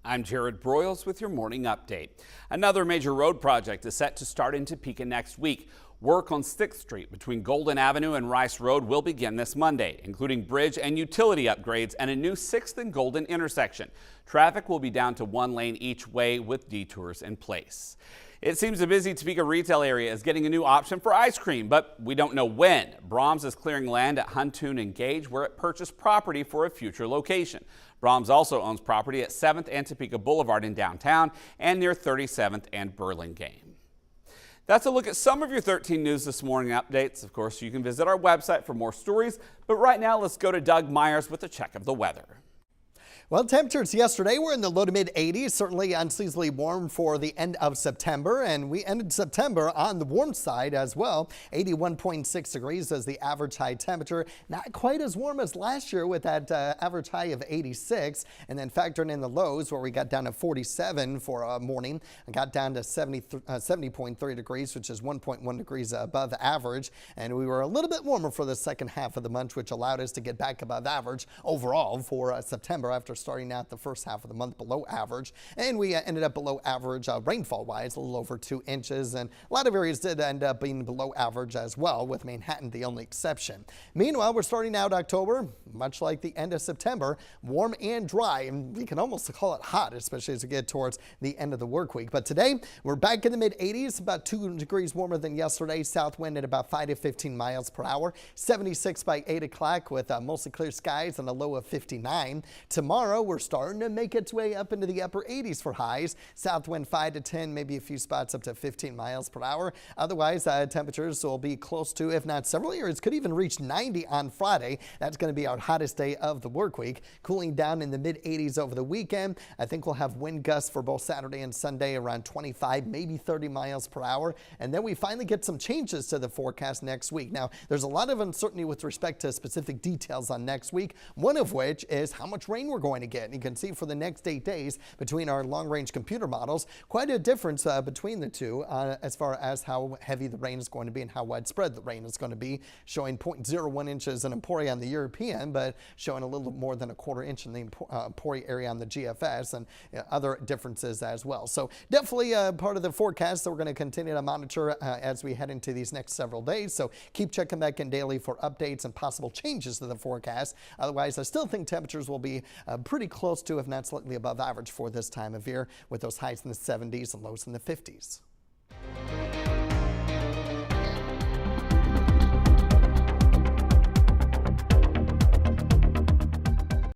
I'm Jared Broyles with your morning update. Another major road project is set to start in Topeka next week. Work on 6th Street between Golden Avenue and Rice Road will begin this Monday, including bridge and utility upgrades and a new 6th and Golden intersection. Traffic will be down to one lane each way with detours in place. It seems the busy Topeka retail area is getting a new option for ice cream, but we don't know when. Brahms is clearing land at Huntoon and Gage where it purchased property for a future location. Brahms also owns property at 7th and Topeka Boulevard in downtown and near 37th and Burlingame. That's a look at some of your 13 News This Morning updates. Of course, you can visit our website for more stories, but right now let's go to Doug Myers with a check of the weather. Well, temperatures yesterday were in the low to mid 80s, certainly unseasonably warm for the end of September, and we ended September on the warm side as well. 81.6 degrees as the average high temperature. Not quite as warm as last year with that average high of 86, and then factoring in the lows where we got down to 47 for a morning and got down to 70.3 degrees, which is 1.1 degrees above average, and we were a little bit warmer for the second half of the month, which allowed us to get back above average overall for September after starting out the first half of the month below average, and we ended up below average rainfall wise, a little over 2 inches, and a lot of areas did end up being below average as well, with Manhattan the only exception. Meanwhile, we're starting out October much like the end of September, warm and dry, and we can almost call it hot, especially as we get towards the end of the work week. But today we're back in the mid 80s, about 2 degrees warmer than yesterday. South wind at about 5 to 15 miles per hour. 76 by 8 o'clock with mostly clear skies and a low of 59. Tomorrow we're starting to make its way up into the upper 80s for highs. South wind 5 to 10, maybe a few spots up to 15 miles per hour. Otherwise, temperatures will be close to, if not several areas, could even reach 90 on Friday. That's going to be our hottest day of the work week. Cooling down in the mid 80s over the weekend. I think we'll have wind gusts for both Saturday and Sunday around 25, maybe 30 miles per hour. And then we finally get some changes to the forecast next week. Now, there's a lot of uncertainty with respect to specific details on next week, one of which is how much rain we're going to get. And you can see for the next 8 days between our long-range computer models, quite a difference between the two as far as how heavy the rain is going to be and how widespread the rain is going to be, showing 0.01 inches in Emporia on the European, but showing a little more than a quarter inch in the Emporia area on the GFS, and other differences as well. So definitely part of the forecast that we're going to continue to monitor as we head into these next several days. So keep checking back in daily for updates and possible changes to the forecast. Otherwise, I still think temperatures will be pretty close to, if not slightly above average for this time of year, with those highs in the 70s and lows in the 50s.